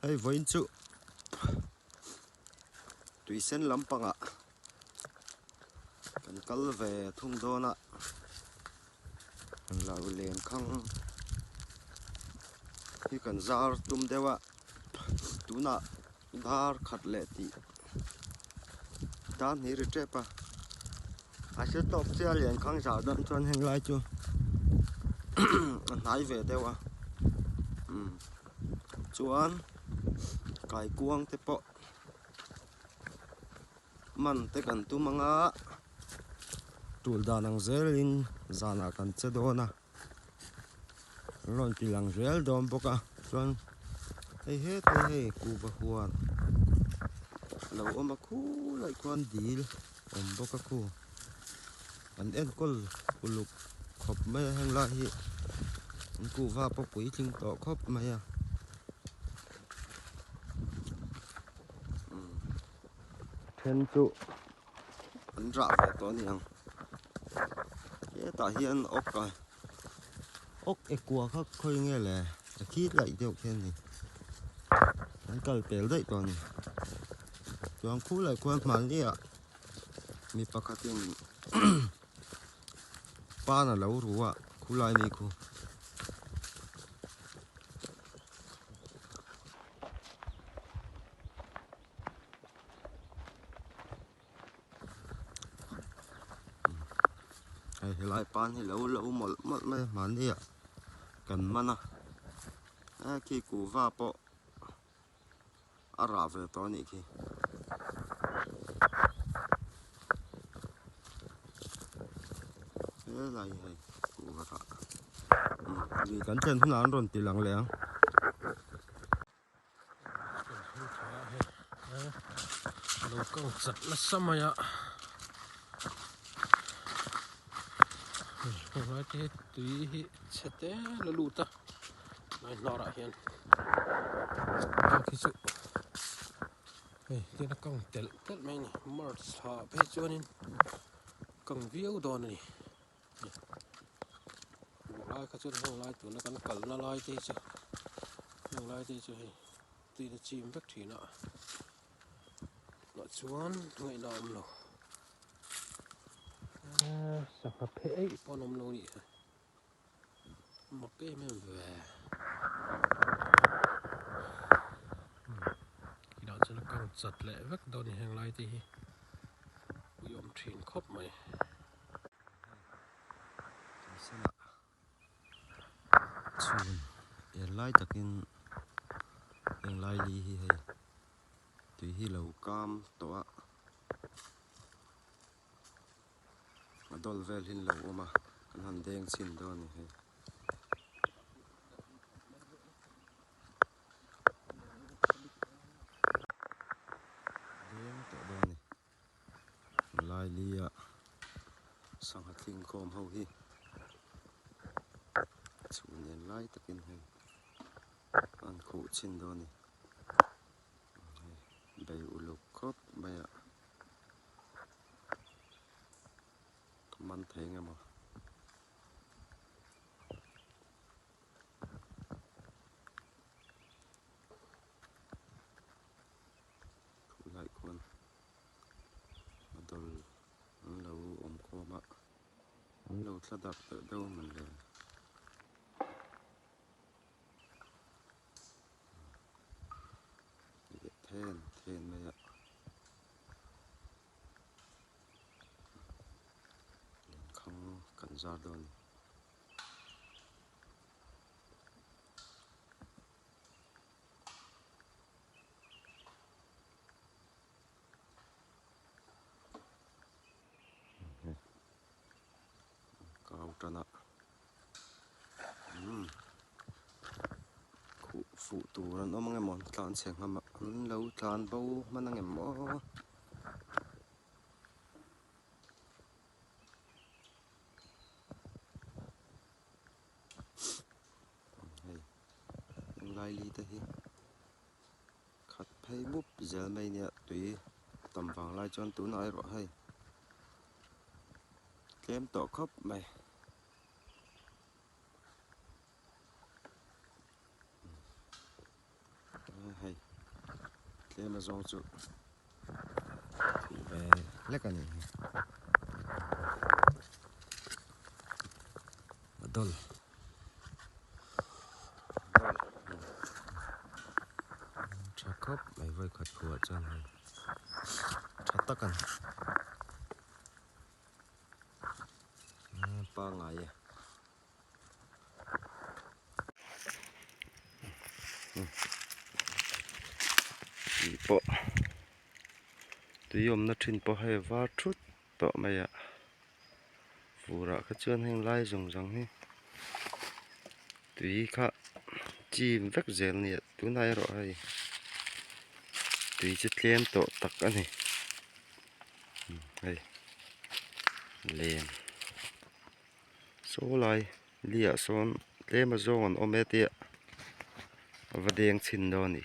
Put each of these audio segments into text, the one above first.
ai voin chu tui sen lampanga kan kal ve thung dona kan lau len khang hi kan zar tum dewa tuna dar khat le ti dan hi ri trepa a se top sia len khang sa dan chuan heng lai chu nai ve dewa chuan kai kuang te po man te kan tu manga tul danang zelin zana kan che dona ron tilang zel dom boka chuan hei he te hei ku ba huan lo oma khu lai kwan dil om boka khu an en kol uluk khop mai hang la hi ku va po pui thing to khop mai a then chu an ra ve to ni ang ke ta hian ok ka ok ekwa kha khoi nge le khi lại deuh khen ni an kal pel dai to ni chuan khu lai kwan man ni a mi pakhatin pana lo ruwa khu lai ni khu ai helai pan hi lo mol mai man ni a kan mana a ki ku va po ara ve to ni ki lai hai ku va ni kan chen huna an ron ti lang leng lo kong chat la samaya rồi thế tùy chete la luta nai nora hian ki chu thế nó kong tel mai ni mars ha pe chuanin kong viau don ni lai ka chu hang lai tu na kan kal na lai te chu hang lai te chu hei tui na chim vek thina no chuan ngai nam lo sa pa pe ei ponom lo ni một cái men về khi đó cho nó càng chặt lẹ vắt đâu thì hàng lai thì yom thìn khóc mày chun en lai takin en lai li hi hei tui hi lo kam to a adol vel hin lo oma kan han deng chin do ni hei deng to do ni lai li a sang ha thing khom ho hi chun en lai takin hei an khu chin do ni bei uluk khop mai a man theng emo lại kwan adol an lo om khoma an lo tladak te deuh man le then mai a khang kan zar do ni kau tana khu phụ tu ran om nge mon tlan cheng ham an lo tlan bo man nge mo lai li te hi khat phei bup zel mai nia tui tam wang lai chon tu nai ro hai kem to khop mai hay มาสองจุดไปแล้วกันนี่มาดลชักครบไม่ไว้ขัดขวดจังเลยชัดตะกันป้าไงอ่ะอีปะตัวยมนัดทินปะให้วาชุดปะไม่อะฟูระก็เชื่อนให้ไล่จงจังนี่ตุยค่ะจีมรักเจลเนี่ยตัวนายรอให้ตุยจะเลี้ยมโตตักอันนี้เฮ้ยเลี้ยมโซ่ลายเลี้ยโซนเลี้ยมาโซนโอเมเตียวัดเดียงชินโดนี่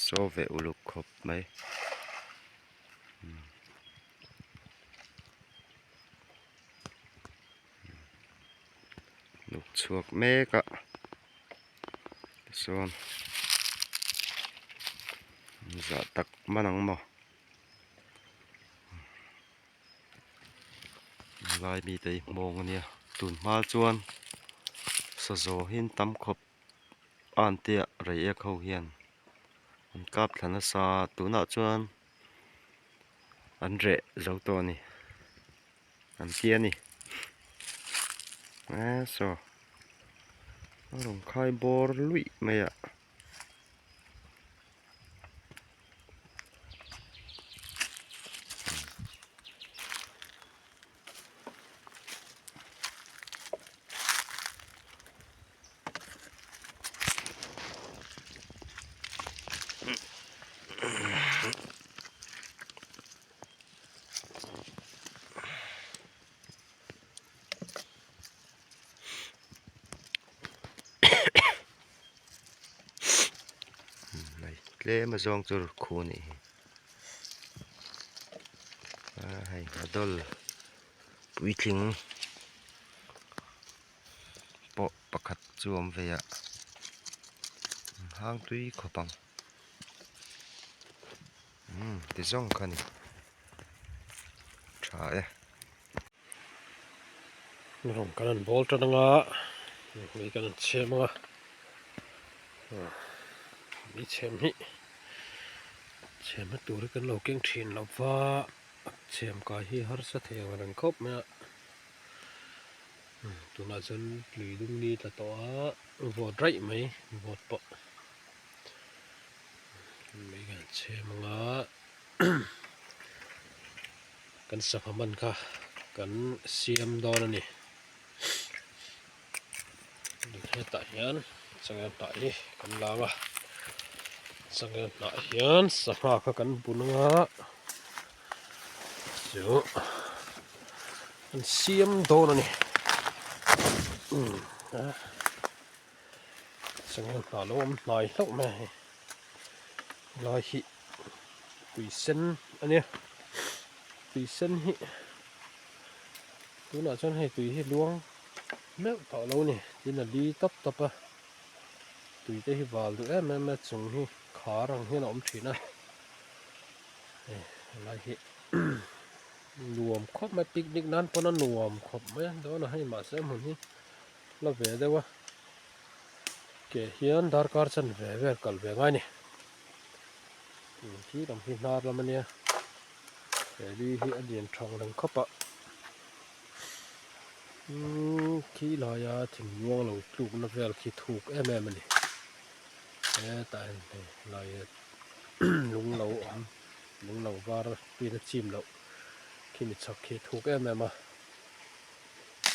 โซ่เวอุลุกครบไหมลูกชวกเมกะโซนจะตักมานังบ่ลายมีแต่มองเนี่ยตุนมาจวนสะโซหินตั้มครบอ่านเตียไรเอกเขาเฮียนอันกับธนศาตุน่าจวนอันเร่เจ้าตัวนี่อันเตียนี่โซลงคายบอร์ลุยไม่อะเล่มาจองจุดคูนี่ให้มาดลปุยทิ้งปะประคัดจวมเวียห้างตุยขบังติจงคันใช่ลงกันบอลจังอ่ะมีกันเชมอ่ะมีเชมนี่เชมมาตัวกันเราเก่งทีนเราว่าเชมกายที่ฮาร์สเทียงรังคบเนี่ยตัวน่าจะหลุยดุงนี้แต่ตัววอดไรไหมวอดปะมีกันเชมอ่ะกันสับมันค่ะกันเสียมดอนนี่ดูให้ตายยันสังเกตตายกันลาวะสังเกตตายยันสภาพกันบุญงะเจ้ากันเสียมดอนนี่สังเกตตาลมลายลูกแม่ลายหิตุยเส้นอันเนี้ยตุยเส้นหิตัวน่าจะให้ตุยให้ล้วงแม่ต่อเราเนี่ยที่น่ะดีตับอ่ะตุยได้ให้บาลดูแม่จงให้ขารังให้หนอมถีนะอะไรหิรวมครบมาปิกนิกนั้นปนรวมครบไหมเดี๋ยวน่ะให้มาเสริมหุ่นนี่เราเวได้ว่าเกี่ยเฮียนดาร์การ์ชันเวกัลเวง่ายนี่ที่ทำให้นาร์ละมันเนี่ยแต่ดีที่อันเดียนทองดังครบอ่ะขี้ลายาถึงย่วงเราลูกนักเรียนขี้ถูกมันนี่แต่ลายลุงเราว่าปีละจิมเราขี้มิดชักขี้ถูกมา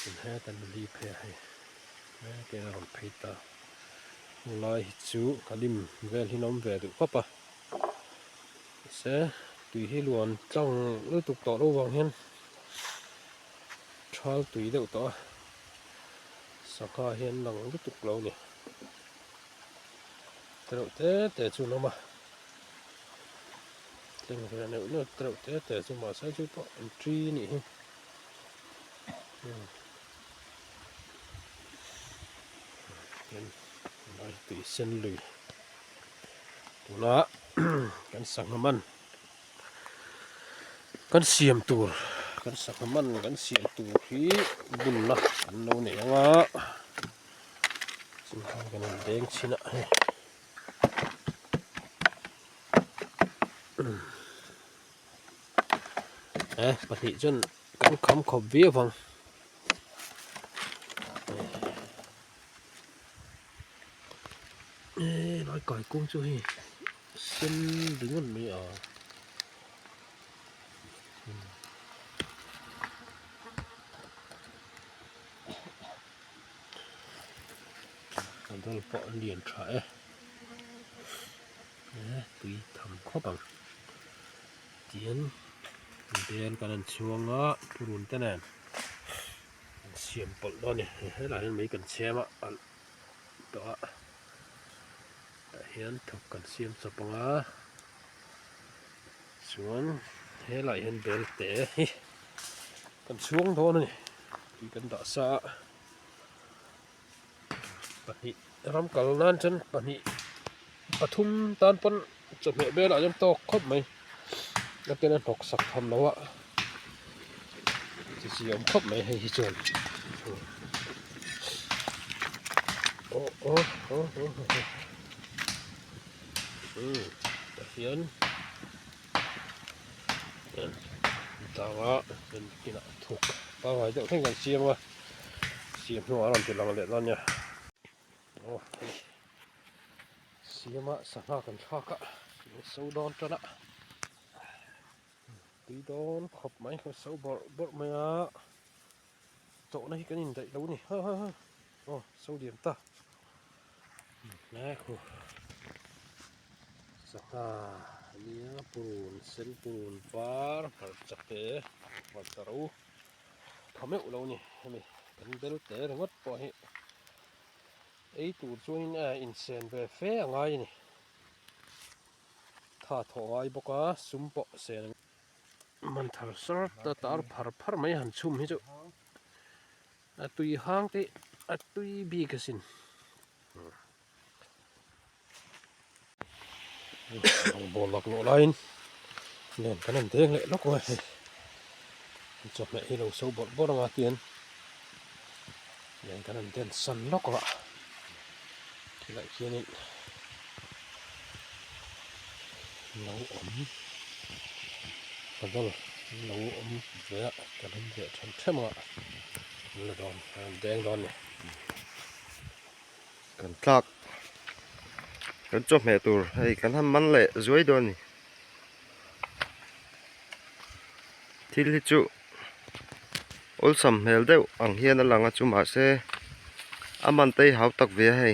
เป็นแต่รีเพย์ให้แกเราทำพิตาลายจูกลิมเวลที่น้องเวลดูครบอ่ะเสตุยให้ล้วนจ้องฤดูต่อระวังเห็นชาวตุยเดี๋ยวต่อสักการเห็นหลังฤดูเราเนี่ยแต่จุนมาเรื่องอะไรเนี่ยแต่จุนมาใช้จุดต่ออันทรีนี่เห็นอะไรตุยเส้นลุย ละ กันสักน้ำมันกันเสียมตูรกันสักน้ำมันกันเสียมตูที่บุญละกันเราเนี่ยว่าสิ่งที่กันแดงชินะปฏิจนกันคำขบเวียฟังร้อยก่อยกุ้งช่วยเส้นดึงมันไม่ออกมันต้องปะเลียนถ่ายตุยทำข้อบังเจียนเดินกันช่วงอ่ะทุรุนแต่แน่เสียมปลดแล้วเนี่ยให้หลานไม่กันเชื่อมอ่ะต่อเห็นถูกกันเสียมสับปะงะส่วนให้หลานเห็นเบลเตะกันช่วงโทนนี่ที่กันด่าซาปนิรำกัลนั่นฉันปนิปทุมตานปนจะเมเบลอาจจะตกครบไหมแล้วก็นั่นตกสักทำแล้วอะจะเสียมครบไหมให้จวนโอ้โอ้โอ้โอ้เขียนตาละเป็นกินอะถูกตาไว้เจ้าเพ่งกันเสียมวะเสียมหัวเราจะลองเล็ดแล้วเนี่ยโอ้เสียมะสักหน้ากันชากะสู้โดนจะละตีโดนขบไหมเขาสู้บ่ไหมอ่ะโจนี่กันยินได้รู้นี่เฮ้ยโอ้สู้เดียมตานะครูสักหน้าเนี่ยปูนเส้นปูนปาร์ผัดจักเตะผัดตะรูทำให้อุเรานี่เห็นไหมเป็นเบลเตะทั้งหมดปล่อยไอ้ตูดช่วยนี่อินเซนเบฟเฟ่ไงนี่ถ้าถอยบอกว่าสุ่มปะเซนมันทาร์สร์ตตาร์พัร์ไม่หันชุ่มให้เจ้าตุยห้างที่ตุยบีกสินบอลล็อกโลไลน์เนี่ยกันนั่นเด้งเลยล็อกไว้จบเลยให้เราสู้บอลมาเตียนเนี่ยกันนั่นเด้งสั่นล็อกละที่ไรเขียนนี่เรามันต้องเราเวลากันนั่นเดือดทำเท่ามั้งเราโดนแดงโดนเนี่ยกันคลักกันจบแม่ตัวให้กันทำมันเละสวยโดนนี่ที่ลิจุอุลสัมเฮลเดวอังเฮียนหลังจุมาเซอามันเตยหาวตักเวียให้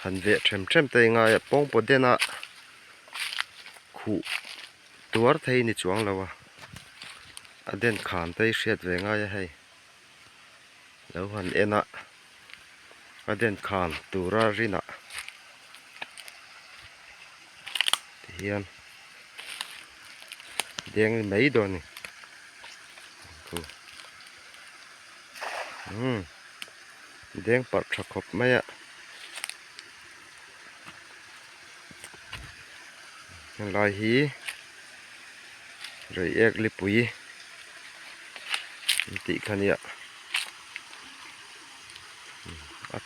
หันเวียเทมเตยง่ายป้องปดเดนะขู่ตัวไทยนี่จวงแล้ววะอเดนขานเตยเสียดเวง่ายให้แล้วหันเอ็นะอเดนขานตัวรารินะเฮียนเดียงไม่โดนนี่เดียงปัดฉกบไหมอะลายหีrồi épลิปุยติขันเนี่ย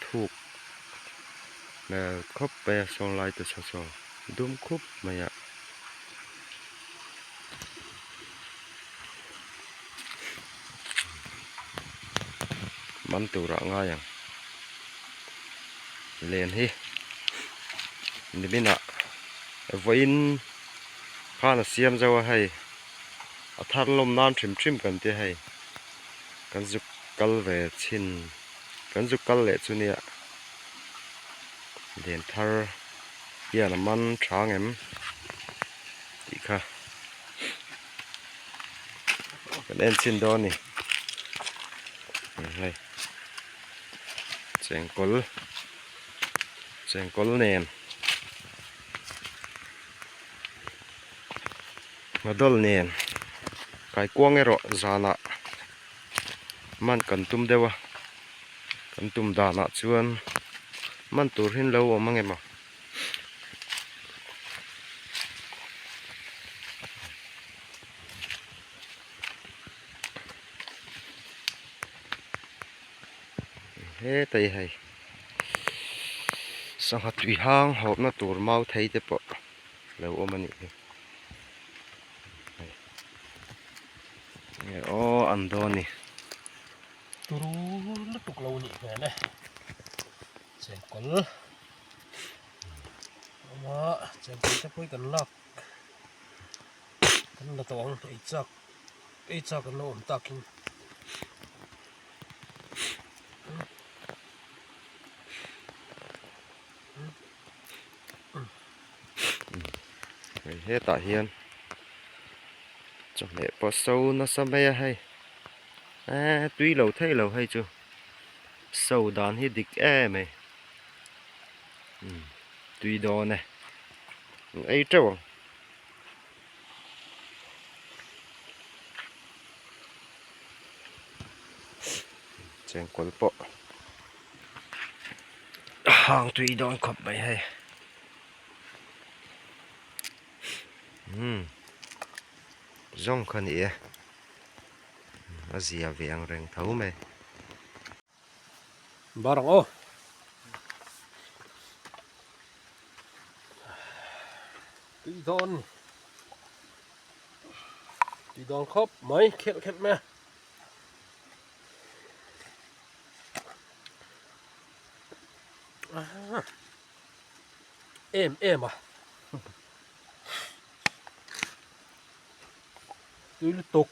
ถูกแล้วครบไปส่งลายตัวสองดุมครบไหมอะมันตัวระง่ายอย่างเล่นฮีนี่ไม่หนักวินข้าน่ะเสียมจะว่าให้ทัดลมน้ำชิมกันที่ให้กันจุกกัลเวชินกันจุกกัลเละชุเนี่ยเดินทาร์เยี่ยน้ำมันช้างเอ็มอีกค่ะกันเอ็นชินโดนนี่ให้เจงกลเนียนมาดอลเนียนไก่กวางไอรอจานะมันกันตุ้มเดวะกันตุ้มดานะชวน มันตูหินเราออกมาไงบ่เฮ้ตายให้สังหัดวิหางหอบน่ะตูเมาไทยเตปะเราออกมานี่อ๋ออันโดนี่ ตูรูละตุกเรานี่แม่นะเสียงกลเอามาเสียงกลจะพูดกันลักกันละตองไอ้จักกันโน่นตักกินเฮ้ตาเฮียนจังแม่ปอโซน่ะซะแม่ให้tuy lâu thấy lâu hay chưa sầu đàn hi địch mày tuy đó này ấy trâu chèn quần bộ hàng tuy đón khập mày hay rong khăn ỉa nó gì à viện rừng thấu mày barang oh tuy đón khóc mấy khét mẹ em à tuy liên tục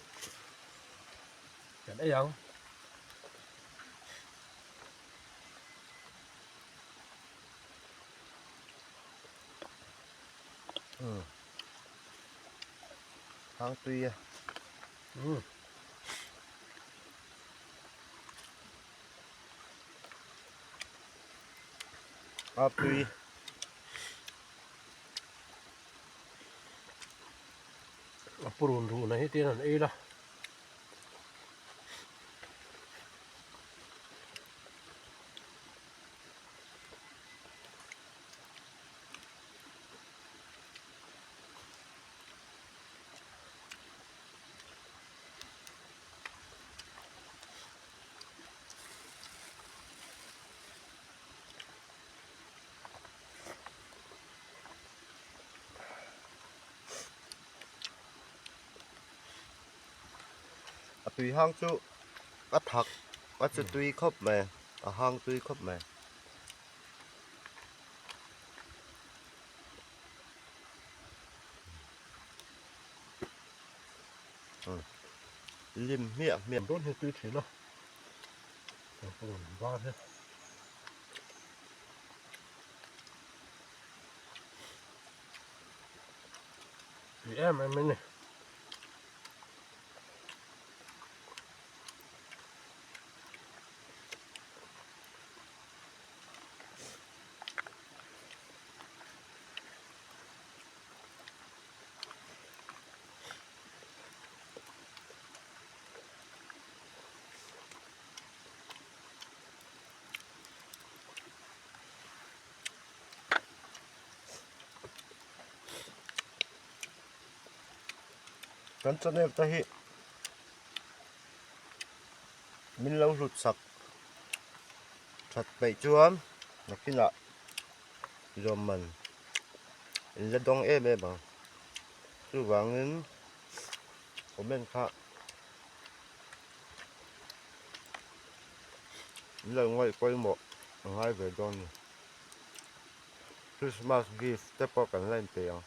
cái đấy không hàng tuy à tuy purun ru này tiền là ấy đó tuy hang chú bắt thặc bắt cho tuy khóc mày hang tuy khóc mày liêm miệng đốt thì tuy thế nào purun ba thế thì em nàyกันจะเนี่ยตะหิมินเราหลุดสักชัดไปจวมนักกินละรวมมันอินละดองบ้างคือวางเงินผมเป็นข้าเรื่องไว้ไปหมดให้ไปดอนคริสต์มาสกิฟต์แต่พอกันเล่นเปียง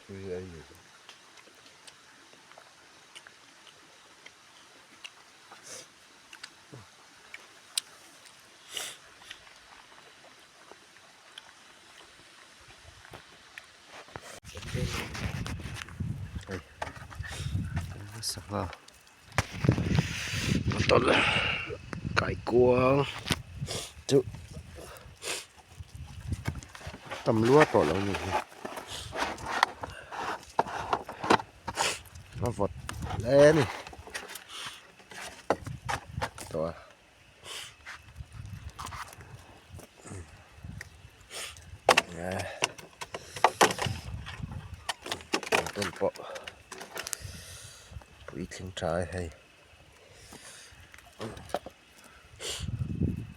aku ya iya Betul lah. ไก่กวางจุตำรวจต่อแล้วนี่มาฟดแล้วนี่ตัวต้นเปาะปุ๋ยทิ้งtráiให้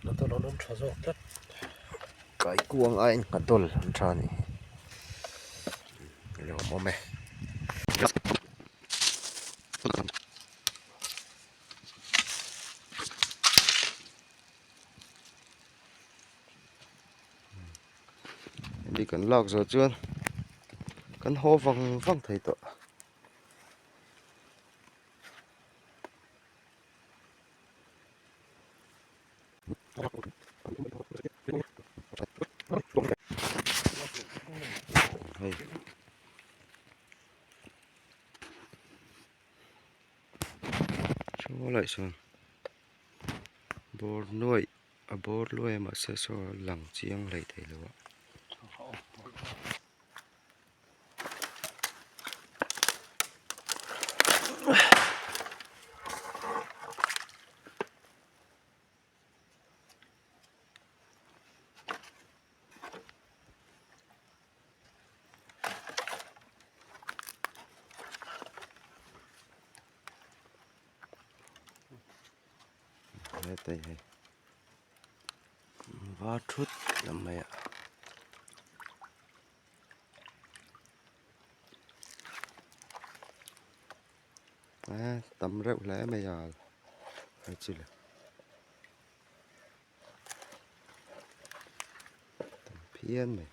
แล้วตัวเราเริ่มทดสอบแล้วไก่กวางไอ้กระตุลชานี่เดี๋ยวมองไหมđi cần lọc rồi chưa cần hô vòng vòng thấy tội hey. Cho lại xuống bột nuôi bột nuôi mà sẽ so lằng chiang lại thấy luôn đây hay và chút làm mày ạ tầm rượu lẽ bây giờ hay chứ là tầm phiên này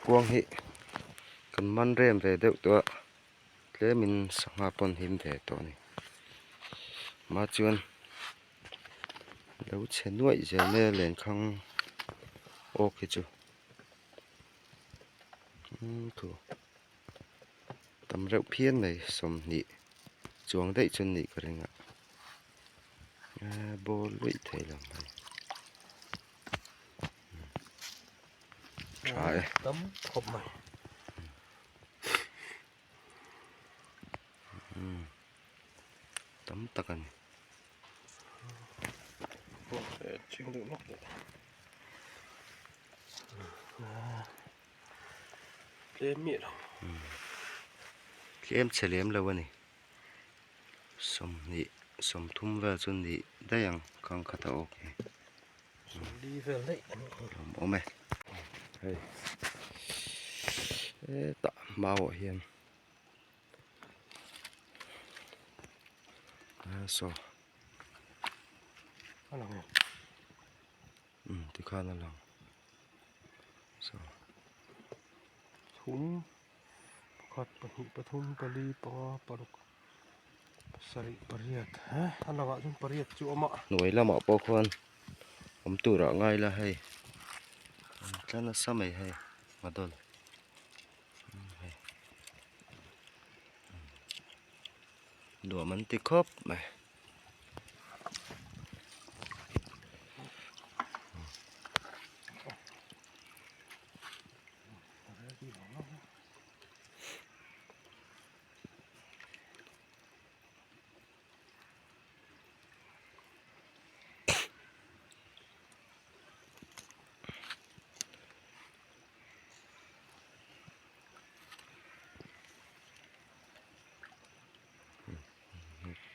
quang hệ cần man rem về đậuตัวlẽ mình sang hạ pon him thếตัวnày mà chuan đấu chen nuôi giờ mẹ lên khang ok chứ thủ tầm rượu phiên này sầm nị chuông đấy chân nị cái này ạ bô lụy thế làm này trái tấm hộp mày tấm tắc anh chừng được mất lên miệng cái em sẽ liếm lâu này sầm nị sầm thum vào chân nị đây ang càng khát ok đi về lấy bố mẹ tạ màu hiền so thì khá là lòng so thun khát bật thun bali pa paruk sari pariat ha anh nào cũng pariat chú mà nổi là mỏ po con ông tủ rõ ngay là hay chắc là sao mày hay mà đồn đùa mình tí khớp mày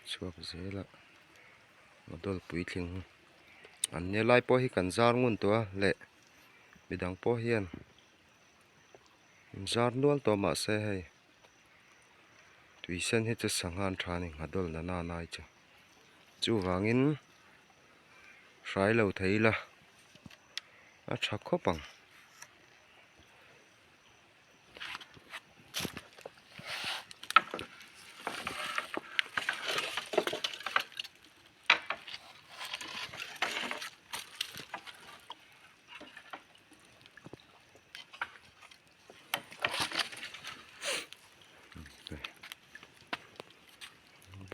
chua cái dễ là mà đôi bụi thình anh nhớ lại po hi cần jar ngun tua lệ bị đằng po hiền jar luôn to mà xe hay tùy sen hết cho sang han tràn mà đôi là na nai chứ chú vangin trái lâu thấy là chắc khó bằng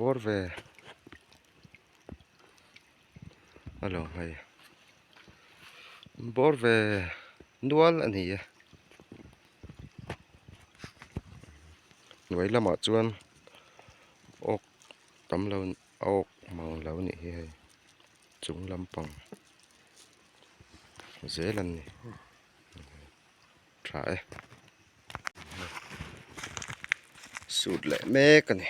bor ve alo hai bor ve nual ani e nuai lama chuan ok tam lo ok mau lo ni hi hai chung lampang zelan ni trai sut le me kan ni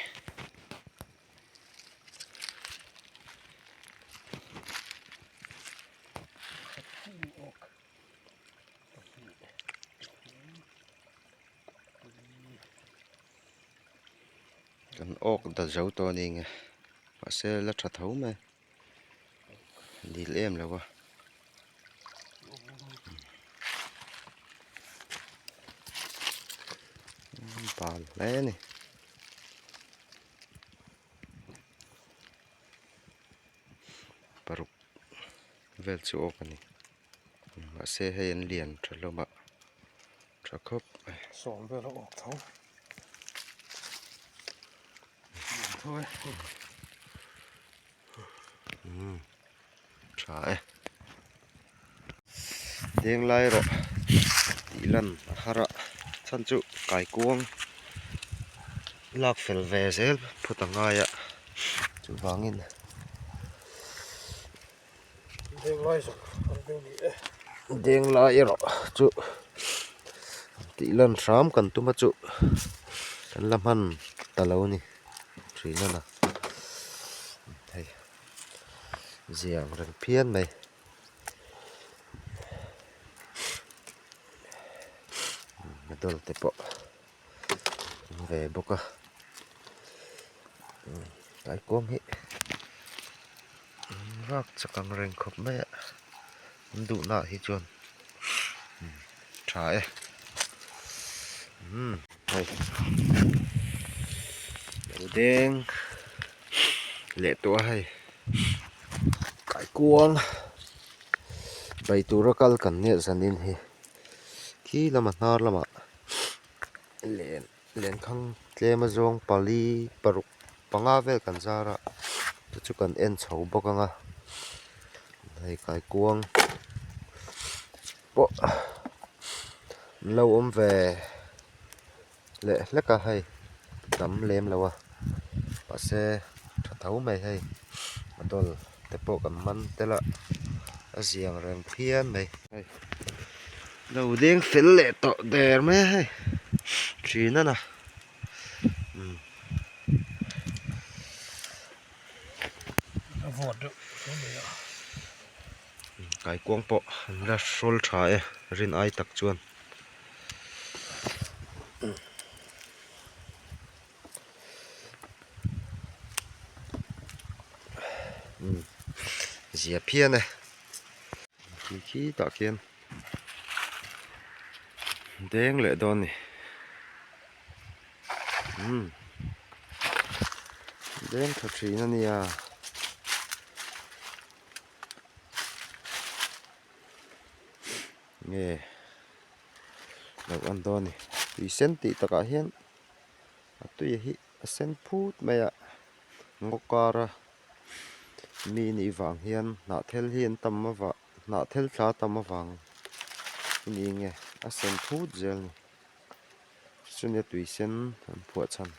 kan ok da zau to ni nge pa se la tha thau me dil em lo wa pal le ni paruk vel chu ok ani ma se hay an lian tha lo ma tha khop 2 vel ok thau thôi trai deng lai ro ilan hara chan chu kai kuang lak fel ve zel phutanga ya chu wangin deng lai so deng ni deng lai ro chu ti lan ram kan tu ma chu kan lam han talo ni thina na hei ziang ran phian mai madol te po ve boka kai kuang hi rak chakang reng khop mai du na hi chon trai hei deng le to hai kai kuang bai tura kal kan ne zanin hi khi lama nar lama len khang tlema zong pali paruk panga vel kan zara chu kan en chho bokanga hei kai kuang po lo om ve le leka hai dam lem lawa pa se tha thau mai hai madol te po kan man tela aziang reng phian mai hai lo ding fel le to der me hai thina na vot do kai kuang po la sol tha e rin ai tak chuan zia phian e khi ta kian deng le don ni deng tha thina ni a nge lo an don ni tui sen ti taka hian atui hi a sen phut mai a ngokara mi ni wang hian na thel hian tam wa na thel thla tam wang ni nge a sen phut zel ni chunia tui sen an phua chan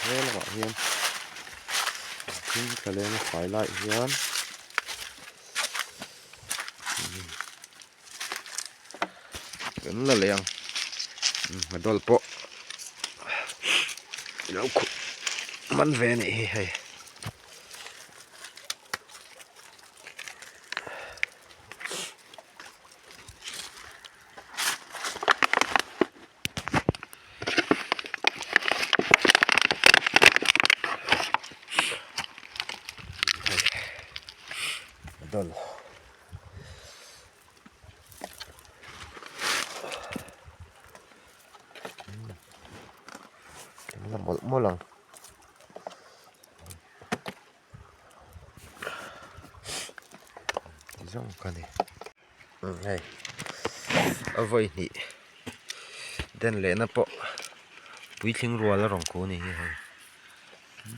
hel wa hian thing kalena fai lai hian kan la leng madol po lo khu man ve ni hei madol molang zong kan ni hei avoi ni den le na po ปุ้ยทิ้งรัวแล้วรองโคนี่เฮ้ย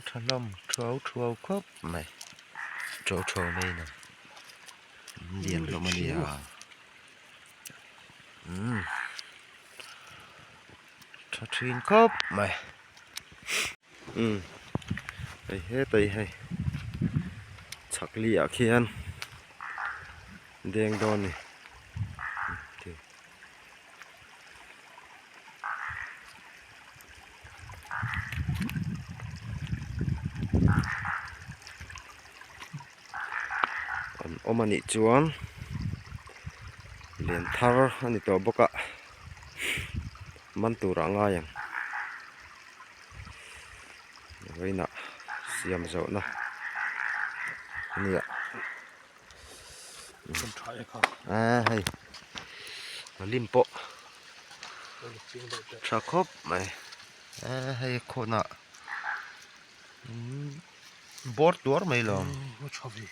ทะล่อมเทราครับไม่โจไม่นะเรียนลงมาเนี่ยถ้าทรีนครับไม่ไปให้ชักเลียเขียนแดงโดนนี่อันมันนี่จวนเรียนทาร์อันนี้ตัวบกะมันตัวร่างง่ายยังไว้นะเสียมเจ้านะนี่อ่ะคนไทยครับ ให้มาลิมโปชาคบไหมให้คนอ่ะบอร์ดตัวไม่ลงว่าชอบดี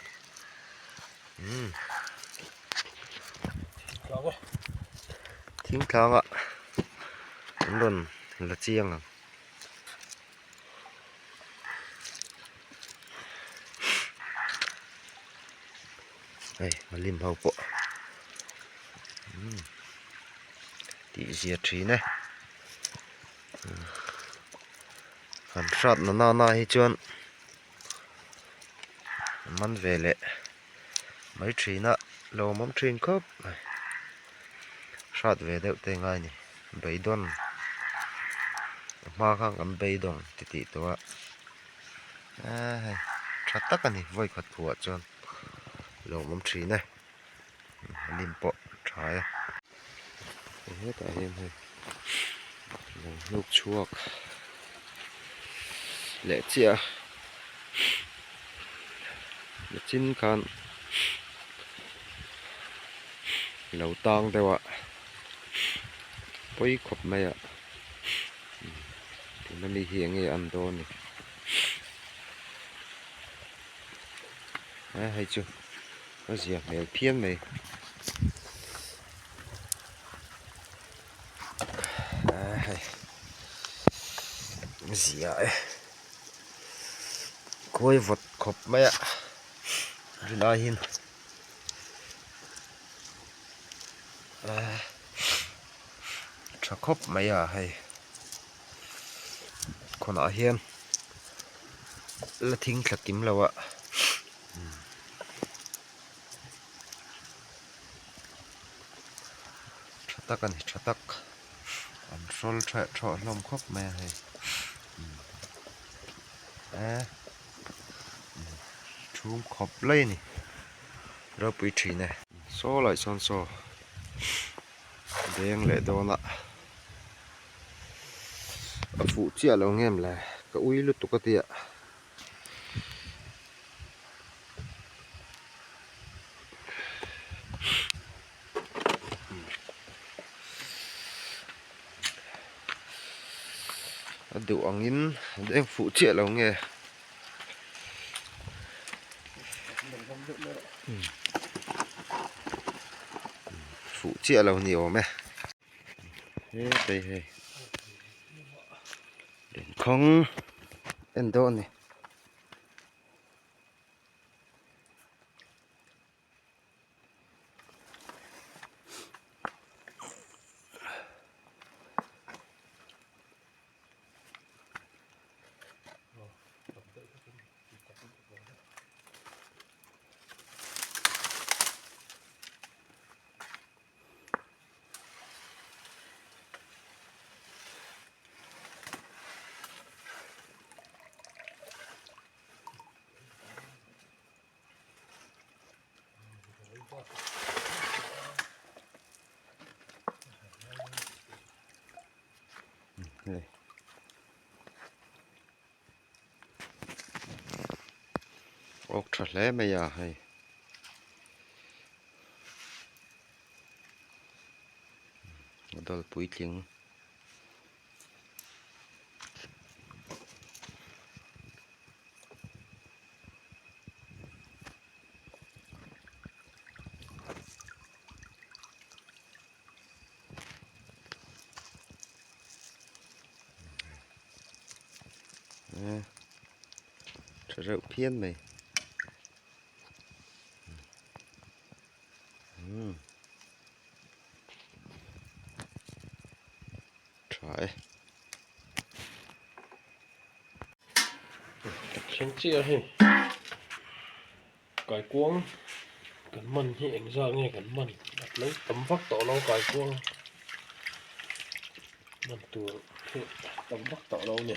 ทิ้งคลางอ่ะโดนละเจียงอ่ะมาลิมเฮาโปตีเสียทีนะหันชัดนาให้จวนมันเวลไม่ทีนะเรามันทีนครับชัดเวลเด็กแต่ง่ายนี่ใบดอนมาข้างกันใบดอนติดตัวชัดตักกันนี่ไว้ขัดผัวจวนเรามันทีนะลิมโปใช่แต่เห็นเลยลูกชั่วเละเจียจิ้นกันเราตังแต่ว่าไปขบไม่อะที่มันมีเหียงไอ้อันโดนนี่ให้จูก็เสียแมวเพี้ยนไหมเสียคุยวัดขบไม่อะได้หินจะคบไม่อะให้คนอาเฮียนแล้วทิ้งขัดกิมแล้วอะชัตักกันชัตักอันโซลแทะชอลมคบแม่ให้ชูมขบเลยนี่เราไปทีนะโซ่ไหลซ้อนโซ่แดงเลยโดนละphụ chia là nghe là cái uy lụt tụt cái tiệt đủ ăn in để phụ chia là nghe phụ chia là nhiều mẹ thế đây không em đâu này này ốc thật lẽ bây giờ hay đó là bụi tiếng Trở rộng phiên mày. Trời. Khen chia hi. Cải cuống. Cần mần hi ảnh ra nghe cần mần. Đặt lấy tấm vắc tỏ lâu cải cuống. Mần tù tấm vắc tỏ lâu nè.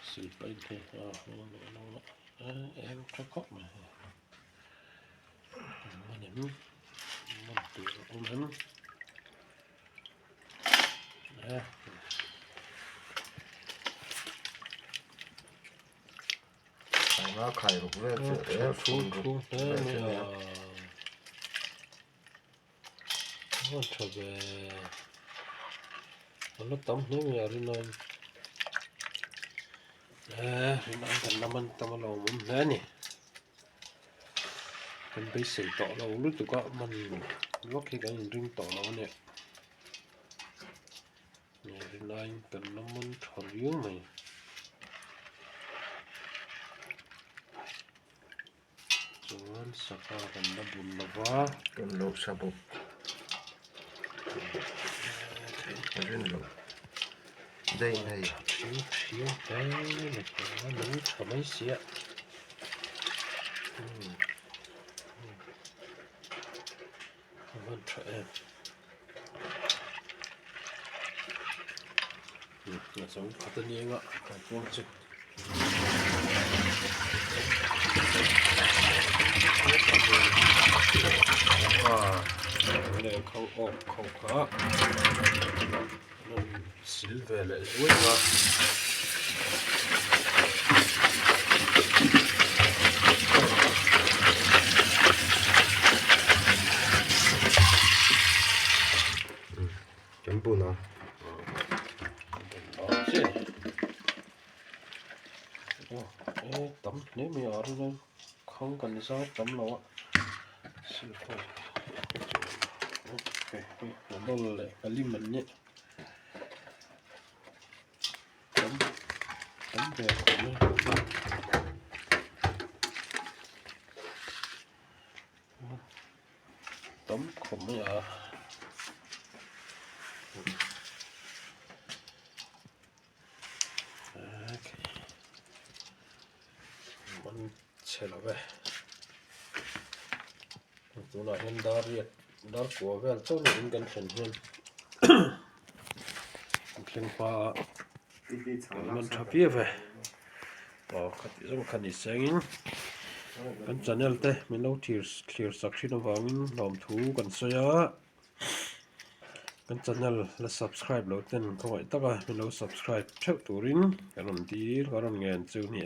Xì bên thì em cho khóc mà. Mần em. Mần tù ôm em. Nè. Nó khai rục lên sẽ phun rục lên sẽ nè. Nó trở về. Nó tấm nếu mà đi nơi. Nè, đi nơi cần năm anh tâm lâu muốn nè nè. Cần bị xử tỏ lâu lúc tụi có mình lúc khi cái nhìn riêng tỏ lâu nè. Nè, đi nơi cần năm anh tròn riêng này. Jangan sekarang nabun lava. Cần lột sabuk. Riêng lột. Đây này. Xíu cái này nó nấu cho mấy xía. Vâng cho em. Là sống có tên nhiên ạ. Cái cuốn trực. Này khâu ốp khâu khó. Nó xíu về lại dối ra. Chấm bùn nào. Tấm nếu mình ở đây không cần sao tấm đâu ạ. Xin thôi. Ok, nó đâu lại cái lim mình nhé. Tấm về của nó. Tấm khổng mới ở. Mình sẽ là về tụi nó hiện đa riết đa của về tôi nên cần phần hơn khen qua mình thắp bia về khát giống khát đi sáng kan channel te mình lâu clear sắc nó vào mình làm thú cần soi kan channel là subscribe lâu tên không phải tất cả mình lâu subscribe theo tụi rin cái làm tí cái làm nghe chịu nhỉ